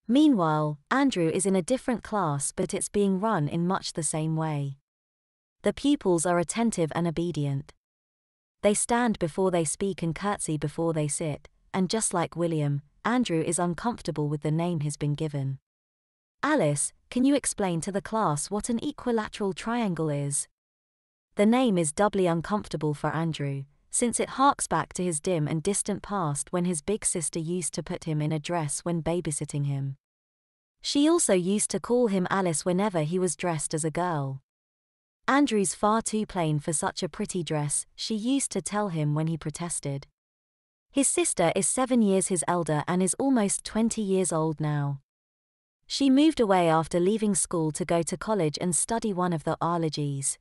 Meanwhile, Andrew is in a different class, but it's being run in much the same way. The pupils are attentive and obedient. They stand before they speak and curtsy before they sit, and just like William, Andrew is uncomfortable with the name he's been given. Alice, can you explain to the class what an equilateral triangle is? The name is doubly uncomfortable for Andrew, since it harks back to his dim and distant past when his big sister used to put him in a dress when babysitting him. She also used to call him Alice whenever he was dressed as a girl. Andrew's far too plain for such a pretty dress, she used to tell him when he protested. His sister is 7 years his elder and is almost 20 years old now. She moved away after leaving school to go to college and study one of the ologies.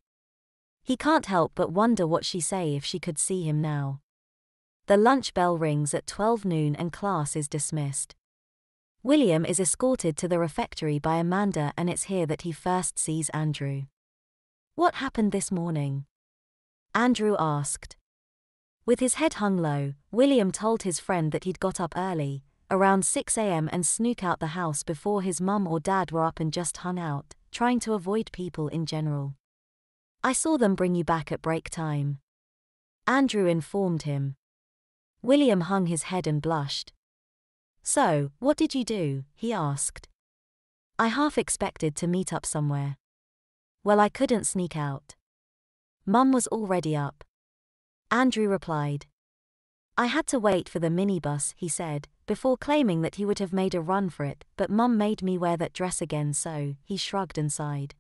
He can't help but wonder what she'd say if she could see him now. The lunch bell rings at 12 noon and class is dismissed. William is escorted to the refectory by Amanda, and it's here that he first sees Andrew. "What happened this morning?" Andrew asked. With his head hung low, William told his friend that he'd got up early, around 6 a.m. and snook out the house before his mum or dad were up and just hung out, trying to avoid people in general. "I saw them bring you back at break time," Andrew informed him. William hung his head and blushed. "So, what did you do?" he asked. "I half expected to meet up somewhere." "Well, I couldn't sneak out. Mum was already up," Andrew replied. "I had to wait for the minibus," he said, before claiming that he would have made a run for it, but Mum made me wear that dress again, so he shrugged and sighed.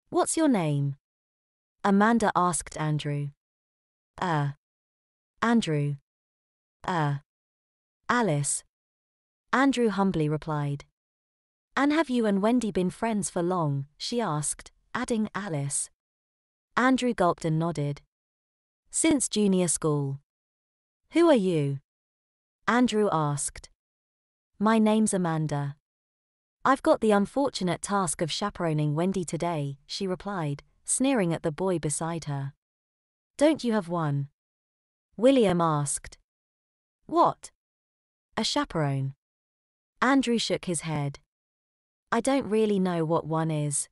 "What's your name?" Amanda asked Andrew. Andrew. Alice. Andrew humbly replied. "And have you and Wendy been friends for long?" she asked, adding Alice. Andrew gulped and nodded. "Since junior school." "Who are you?" Andrew asked. "My name's Amanda. I've got the unfortunate task of chaperoning Wendy today," she replied, sneering at the boy beside her. "Don't you have one?" William asked. "What? A chaperone?" Andrew shook his head. "I don't really know what one is,"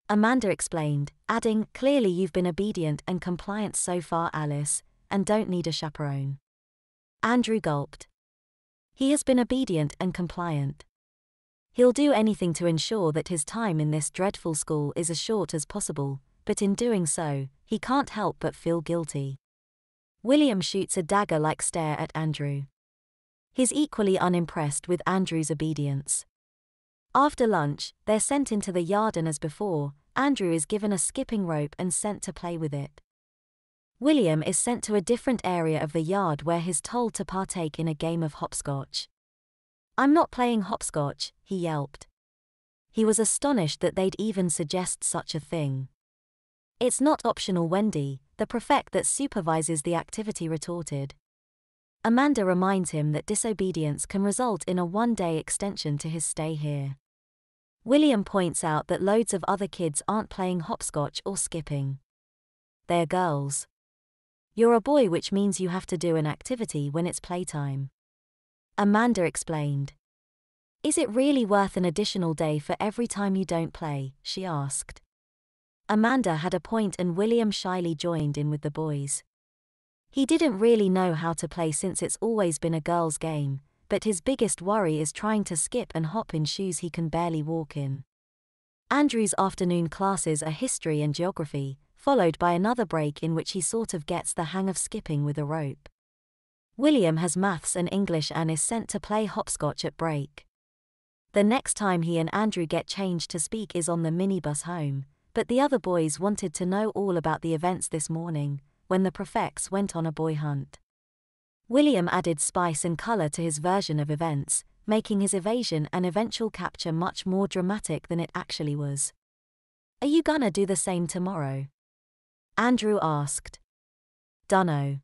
Amanda explained, adding, "Clearly you've been obedient and compliant so far, Alice, and don't need a chaperone." Andrew gulped. He has been obedient and compliant. He'll do anything to ensure that his time in this dreadful school is as short as possible, but in doing so, he can't help but feel guilty. William shoots a dagger-like stare at Andrew. He's equally unimpressed with Andrew's obedience. After lunch, they're sent into the yard and as before, Andrew is given a skipping rope and sent to play with it. William is sent to a different area of the yard where he's told to partake in a game of hopscotch. "I'm not playing hopscotch," he yelped. He was astonished that they'd even suggest such a thing. "It's not optional, Wendy," the prefect that supervises the activity retorted. Amanda reminds him that disobedience can result in a one-day extension to his stay here. William points out that loads of other kids aren't playing hopscotch or skipping. They're girls. You're a boy, which means you have to do an activity when it's playtime. Amanda explained. "Is it really worth an additional day for every time you don't play?" she asked. Amanda had a point and William shyly joined in with the boys. He didn't really know how to play since it's always been a girls' game, but his biggest worry is trying to skip and hop in shoes he can barely walk in. Andrew's afternoon classes are history and geography, followed by another break in which he sort of gets the hang of skipping with a rope. William has maths and English and is sent to play hopscotch at break. The next time he and Andrew get changed to speak is on the minibus home, but the other boys wanted to know all about the events this morning, when the prefects went on a boy hunt. William added spice and color to his version of events, making his evasion and eventual capture much more dramatic than it actually was. "Are you gonna do the same tomorrow?" Andrew asked. "Dunno.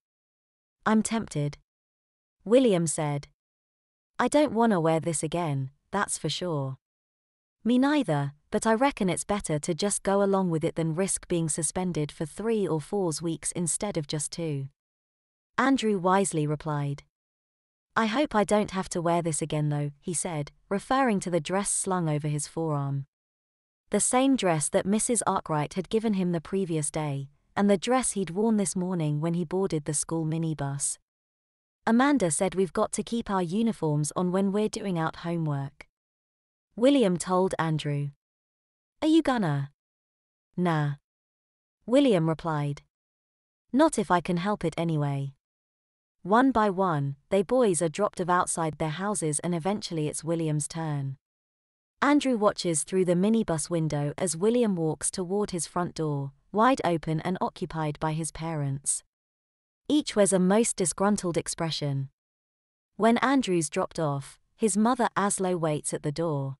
I'm tempted," William said. "I don't wanna wear this again, that's for sure." "Me neither, but I reckon it's better to just go along with it than risk being suspended for 3 or 4 weeks instead of just 2. Andrew wisely replied. I hope I don't have to wear this again though, he said, referring to the dress slung over his forearm. The same dress that Mrs. Arkwright had given him the previous day, and the dress he'd worn this morning when he boarded the school minibus. Amanda said we've got to keep our uniforms on when we're doing out homework. William told Andrew. Are you gonna? Nah. William replied. Not if I can help it anyway. One by one, they boys are dropped of outside their houses and eventually it's William's turn. Andrew watches through the minibus window as William walks toward his front door, wide open and occupied by his parents. Each wears a most disgruntled expression. When Andrew's dropped off, his mother Aslo waits at the door.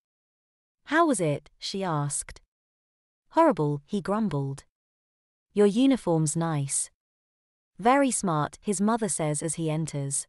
How was it? She asked. Horrible, he grumbled. Your uniform's nice. Very smart, his mother says as he enters.